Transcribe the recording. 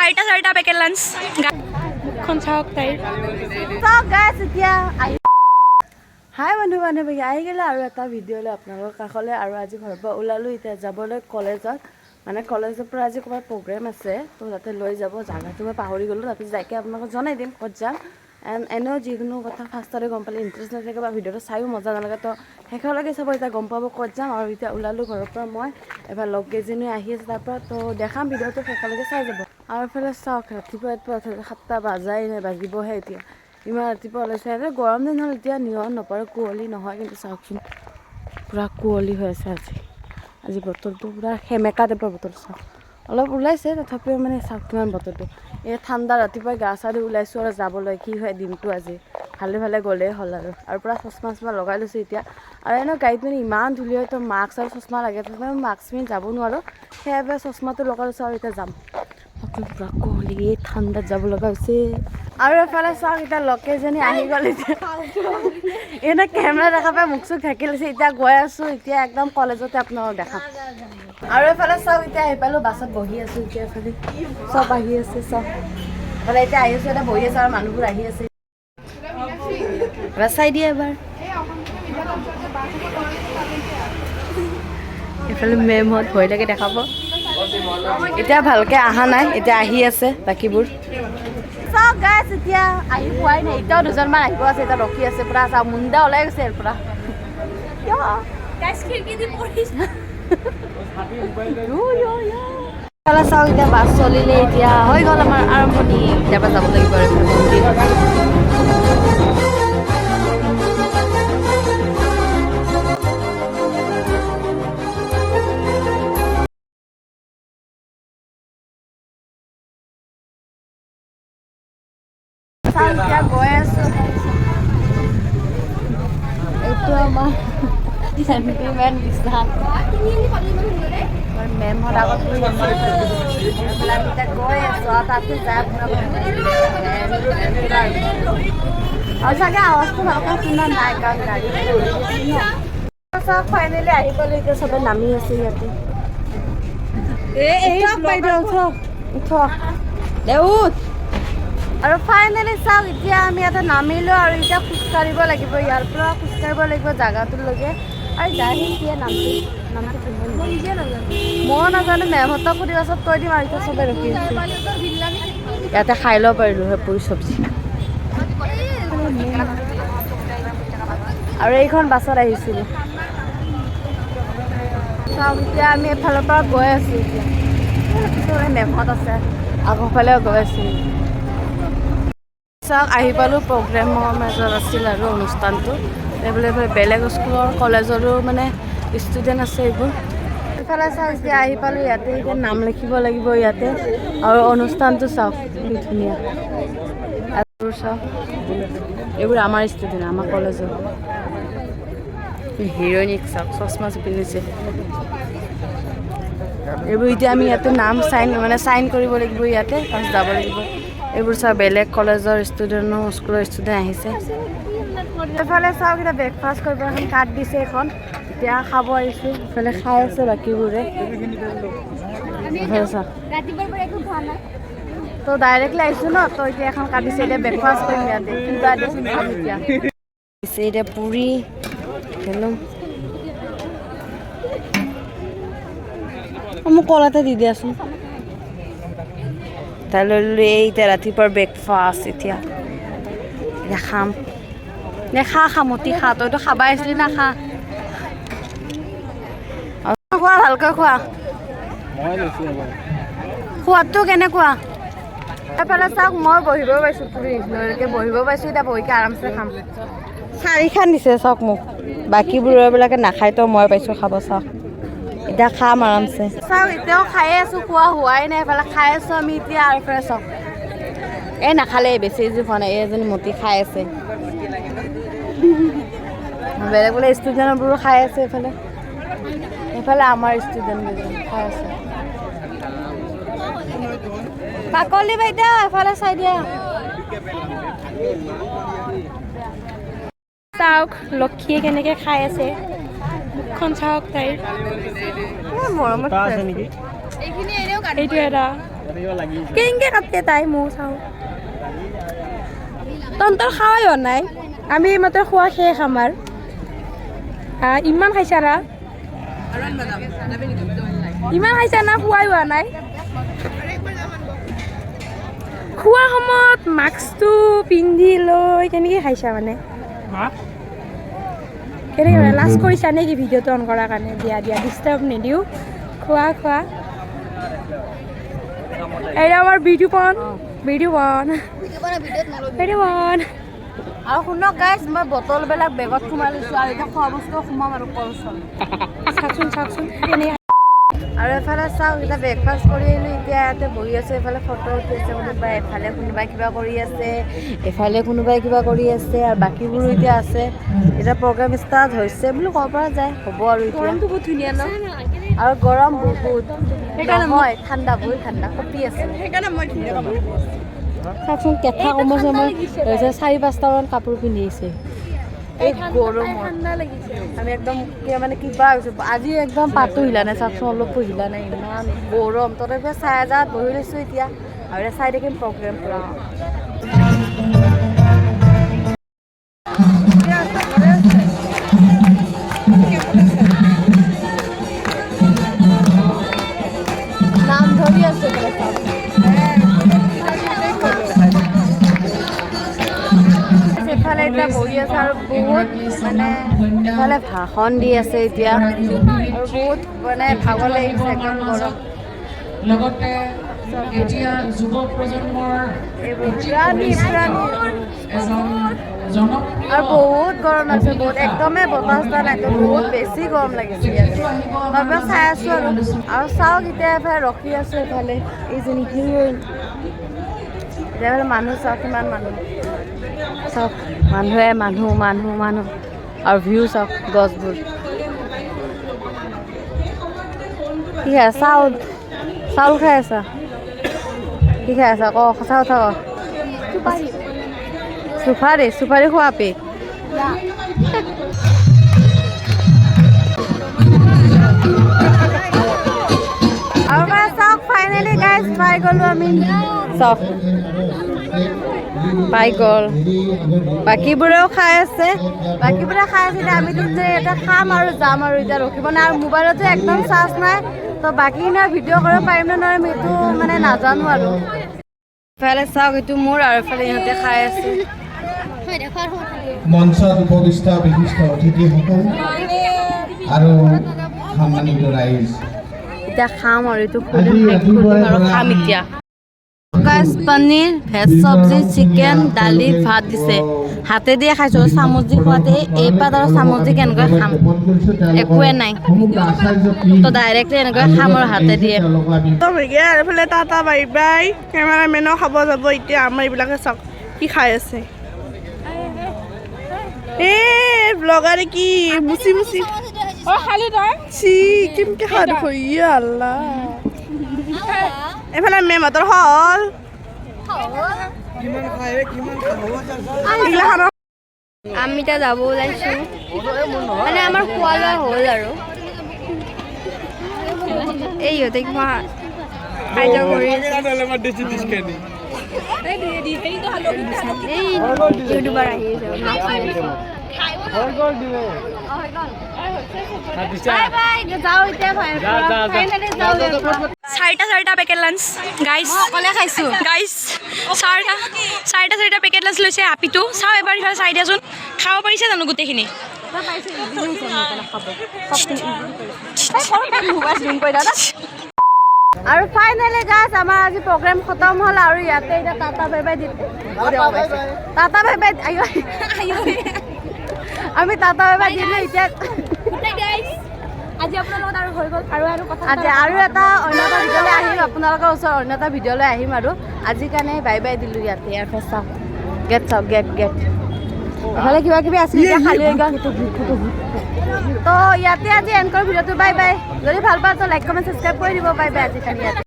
4টা packet lunch খন চাওক তাইৰ হাই বন্ধু বান্ধৱী আহি গ'লে আৰু এটা ভিডিঅ'লৈ আপোনালোকৰ কাষলৈ আৰু আজি ঘৰৰ পৰা ওলালোঁ এতিয়া যাবলৈ কলেজত মানে কলেজৰ পৰা আজি ক'ৰবাত প্ৰগ্ৰেম আছে তো তাতে লৈ যাব জাগাটো মই পাহৰি গ'লোঁ তাতে যাইকে আপোনালোকক জনাই দিম ক'ত যাম এণ্ড এনেও যিকোনো কথা ফাৰ্ষ্টতে গম পালে ইণ্টাৰেষ্ট নাথাকে বা ভিডিঅ'টো চায়ো মজা নালাগে তো শেষলৈকে চাব এতিয়া গম পাব ক'ত যাম আৰু এতিয়া ওলালোঁ ঘৰৰ পৰা মই এবাৰ লগ কেইজনী আহি আছে তাৰ পৰা তো দেখাম ভিডিঅ'টো শেষলৈকে চাই যাব আৰু এইফালে চাওক ৰাতিপুৱা 7টা বাজাই নাই বাজিবহে এতিয়া ইমান ৰাতিপুৱা ওলাইছে এনে গৰম দিন হ'ল এতিয়া নিয়ৰ নপৰে কুঁৱলী নহয় কিন্তু চাওকচোন পূৰা কুঁৱলী হৈ আছে আজি বতৰটো পূৰা সেমেকা টাইপৰ বতৰটো চাওক অলপ ওলাইছে তথাপিও মানে চাওক কিমান বতৰটো এই ঠাণ্ডা ৰাতিপুৱাই গা চা ধুই ওলাইছোঁ আৰু যাবলৈ কি হয় দিনটো আজি ভালে ভালে গ'লেই হ'ল আৰু পূৰা চশমা লগাই লৈছোঁ এতিয়া আৰু এনেও গাড়ীত মানে ইমান ধূলি হয় তো মাস্ক আৰু চশমা লাগে তথাপি মাস্ক পিন্ধি যাব নোৱাৰোঁ সেইবাবে চশমাটো লগাই লৈছোঁ আৰু এতিয়া যাম পূৰা কুঁৱলী ঠাণ্ডাত যাব লগা হৈছে আৰু এফালে চাওক এতিয়া লকেজনী আহি গ'ল এতিয়া এনে কেমেৰা দেখা পাই মুখ চুখ ঢাকি লৈছে এতিয়া গৈ আছোঁ এতিয়া একদম কলেজতে আপোনালোকক দেখাম আৰু এফালে চাওক এতিয়া আহি পালোঁ বাছত বহি আছোঁ এতিয়া এফালে চব আহি আছে চব এফালে এতিয়া আহি আছোঁ এতিয়া বহি আছে আৰু মানুহবোৰ আহি আছে এবাৰ চাই দিয়ে এবাৰ এইফালে মেমহঁত ভয় লাগে দেখাব এতিয়া ভালকৈ অহা নাই এতিয়া আহি আছে বাকীবোৰ চাওক গাইছ এতিয়া আহি পোৱাই নাই এতিয়াও দুজনমান আহিব আছে এতিয়া ৰখি আছে পূৰা চাওক মুণ্ডা ওলাই গৈছে ইয়াৰ পৰা চাওক এতিয়া বাছ চলিলে এতিয়া হৈ গ'ল আমাৰ আৰম্ভণি এতিয়াৰ পৰা যাব লাগিব আৰু এতিয়া গৈ আছোঁ এইটো আমাৰ চেণ্টিমেণ্ট বিশ্বাস মেমহঁত আগত গৈ আছোঁ এতিয়া গৈ আছোঁ আৰু তাতে যায় আৰু চাগে আৱাজটো ভালকৈ শুনা নাই কাৰণ গাড়ী চব ফাইনেলি আহি পালোঁ এতিয়া চবে নামি আছে ইয়াতে আৰু ফাইনেলি চাওক এতিয়া আমি ইয়াতে নামিলোঁ আৰু এতিয়া খোজকাঢ়িব লাগিব ইয়াৰ পৰা খোজকাঢ়িব লাগিব জাগাটোলৈকে আৰু যাই এতিয়া নামটো মই নাজানো মেমহঁতক সুধি পাছত কৈ দিম আৰু এতিয়া চবে ৰখি আছোঁ ইয়াতে খাই ল'ব পাৰিলোঁ সেই পুৰি চব্জি আৰু এইখন বাছত আহিছিলোঁ চাওক এতিয়া আমি এফালৰ পৰা গৈ আছোঁ এতিয়া মেমহঁত আছে আগৰফালেও গৈ আছোঁ চাওক আহি পালোঁ প্ৰগ্ৰেমৰ মাজত আছিল আৰু অনুষ্ঠানটো এইবোলে বেলেগ স্কুলৰ কলেজৰো মানে ষ্টুডেণ্ট আছে এইবোৰ এইফালে চাওক এতিয়া আহি পালোঁ ইয়াতে এতিয়া নাম লিখিব লাগিব ইয়াতে আৰু অনুষ্ঠানটো চাওক কি ধুনীয়া চাওক এইবোৰ আমাৰ ষ্টুডেণ্ট আমাৰ কলেজৰ হিৰইনিক চাওক চশমা পিন্ধিছে এইবোৰ এতিয়া আমি ইয়াতে নাম চাইন কৰিব লাগিব ইয়াতে ফাৰ্ষ্ট যাব লাগিব এইবোৰ চাওক বেলেগ কলেজৰ ষ্টুডেণ্টো স্কুলৰ ষ্টুডেণ্ট আহিছে এইফালে চাওক এতিয়া ব্ৰেকফাষ্ট কৰিব এখন কাৰ্ড দিছে এখন এতিয়া খাব আহিছোঁ এইফালে খাই আছে বাকীবোৰে চাওক তো ডাইৰেক্টলি আহিছোঁ ন তো এতিয়া এখন কাটিছে এতিয়া ব্ৰেকফাষ্ট কৰিম ইয়াতে কিবা এতিয়া এতিয়া পুৰি মোক কল এটা দি দিয়াচোন তালৈ এতিয়া ৰাতিপুৱাৰ ব্ৰেকফাষ্ট এতিয়া খাম খামতি খা তইতো খাবাই আছিলি না খা খোৱা ভালকৈ খোৱা সোৱাদটো কেনেকুৱা এফালে চাওক মই বহিব পাইছোঁ পুৰি নিচিনাকৈ বহিব পাইছোঁ এতিয়া বহিকে আৰামছে খাম 4খন দিছে চাওক মোক বাকীবোৰবিলাকে নাখায় তো মই পাইছোঁ খাব চাওক এতিয়া খাম আৰামছে চাওক এতিয়াও খায়ে আছোঁ খোৱা হোৱাই নাই এইফালে খাই আছোঁ আমি এতিয়া আৰু এইফালে চাওক এই নাখালে বেছি খোৱা নাই এই এজনী মতি খাই আছে বেলেগ বেলেগ ষ্টুডেণ্টবোৰো খাই আছে এইফালে আমাৰ ষ্টুডেণ্টবোৰ খাই আছে বাকলি বাইদেউ এফালে চাই দিয়া চাওক লক্ষীয়ে কেনেকৈ খাই আছে মুখখন চাওক তাইৰ মৰমত আছে নেকি এইটো এটা কেনেকৈ কাটে তাই ময়ো চাওঁ তহঁতৰ খাৱাই হোৱা নাই আমি এইমাত্ৰ খোৱা শেষ আমাৰ ইমান খাইছা না ইমান খাইছা না খোৱাই হোৱা নাই খোৱা সময়ত মাস্কটো পিন্ধি লৈ কেনেকৈ খাইছা মানে কেনেকৈ লাজ কৰিছা নেকি ভিডিঅ'টো অন কৰাৰ কাৰণে দিয়া দিয়া ডিষ্টাৰ্ব নিদিওঁ খোৱা খোৱা এইটো আমাৰ ভিডিঅ' বন আৰু শুনক গাইজ মই বটলবিলাক বেগত সোমাই লৈছোঁ আৰু এতিয়া খোৱা বস্তু সোমাম আৰু কল চল চাওকচোন কেনেকৈ আৰু এফালে চাওক এতিয়া ব্ৰেকফাষ্ট কৰি আহিলোঁ এতিয়া ইয়াতে বহি আছোঁ এফালে ফটো উঠি আছে কোনোবাই এফালে কোনোবাই কিবা কৰি আছে এফালে কোনোবাই কিবা কৰি আছে আৰু বাকীবোৰো এতিয়া আছে এতিয়া প্ৰগ্ৰেম ষ্টাৰ্ট হৈছে বুলি ক'ব পৰা যায় হ'ব আৰু গৰমটো বহুত ধুনীয়া ন আৰু গৰম বহুত নহয় ঠাণ্ডা বহুত ঠাণ্ডা কঁপি আছে সেইকাৰণে মই ধুনীয়া কাপোৰ চাওকচোন কেঁঠা কমচ সময় 4-5টামান কাপোৰ পিন্ধি আহিছে এই গৰমত আমি একদম মানে কিবা হৈছোঁ আজি একদম পাতো হিলা নাই চাওকচোন অলপো হিলা নাই ইমান গৰম তথাপি চাই এজাত বহি লৈছোঁ এতিয়া আৰু এতিয়া চাই থাকিম প্ৰগ্ৰেম পূৰা নাম ধৰি আছে এফালে এতিয়া বহি আছে আৰু বহুত মানে এফালে ভাষণ দি আছে এতিয়া আৰু বহুত মানে ভাগৰ লাগিছে একদম গৰম লগতে এতিয়া যুৱ প্ৰজন্মৰ আৰু বহুত গৰম আছে বহুত একদমেই বতাহ নাই বহুত বেছি গৰম লাগিছে ইয়াতে মই চাই আছোঁ আৰু চাওক এতিয়া এফালে ৰখি আছোঁ এফালে এইজনী হিৰইন এতিয়া মানুহ চাওক কিমান মানুহ চাওক মানুহ আৰু ভিউ চাওক গছবোৰ কি খাই চাউল খাই আছা কি খাই আছা ক সঁচা কথা ক চুপাৰি খোৱা পি আৰু মানে চাওক ফাইনেলি গাইজ পাই গ'লোঁ আমি চাওক পাই গ'ল বাকীবোৰেও খাই আছে এতিয়া আমিতো যে এতিয়া খাম আৰু যাম আৰু এতিয়া ৰখিব নাই আৰু মোবাইলতো একদম চাৰ্জ নাই তো বাকীখিনিও ভিডিঅ' কৰিব পাৰিম নে নোৱাৰিম সেইটো মানে নাজানো আৰু এফালে চাওক এইটো মোৰ আৰু এফালে ইহঁতে খাই আছে মঞ্চত উপবিষ্ট বিশিষ্ট অতিথিসকল আৰু সন্মানিত ৰাইজ এতিয়া খাম আৰু এইটো খাম এতিয়া গাইজ পনীৰ ভেজ চব্জি চিকেন দালি ভাত দিছে হাতে দিয়ে খাইছোঁ চামুচ দি খোৱাতে এইপাত আৰু চামুচ দি কেনেকৈ খাম একোৱে নাই তো ডাইৰেক্টলি এনেকৈ খাম আৰু হাতে দিয়ে এইফালে টাটা বাই বাই কেমেৰামেনো খাব যাব এতিয়া আমাৰ এইবিলাকে চাওক কি খাই আছে ব্লগাৰে কি মুচি খালি তই চি কেনেকৈ খা দেখো আল্লাহ এইফালে মেমহঁতৰ হল আমি এতিয়া যাব ওলাইছোঁ মানে আমাৰ খোৱা লোৱা হ'ল আৰু এই ইহঁতে কিবা খাদ্য কৰি এই ইউটিউবাৰ আহি চাৰিটা পেকেট লাঞ্চ গাইজ অকলে খাইছোঁ গাইজ চাৰিটা পেকেট লাঞ্চ লৈছে আপিটো চাওঁ এবাৰ ইফালে চাই দিয়াচোন খাব পাৰিছে জানো গোটেইখিনি আৰু ফাইনেলি গাইজ আমাৰ আজি প্ৰগ্ৰেম খতম হ'ল আৰু ইয়াতে এতিয়া টাটা বাই বাই দিলে টাটা বাই বাই আমি টাটা বাই বাই দিলোঁ এতিয়া আজি আপোনাৰ লগত আৰু হৈ গ'ল আৰু কথা আজি আৰু এটা অন্য এটা ভিডিঅ'লৈ আহিম আপোনালোকৰ ওচৰত অন্য এটা ভিডিঅ'লৈ আহিম আৰু আজিৰ কাৰণে বাই বাই দিলোঁ ইয়াতে ইয়াৰ পৰা চাওক গেট চাওক গেট এফালে কিবা কিবি আছিল এতিয়া খালী হৈ গ'ল তো ইয়াতে আজি এণ্ড কৰোঁ ভিডিঅ'টো বাই বাই যদি ভাল পাওঁ তো লাইক কমেণ্ট ছাবস্ক্ৰাইব কৰি দিব বাই বাই আজি খালি ইয়াতে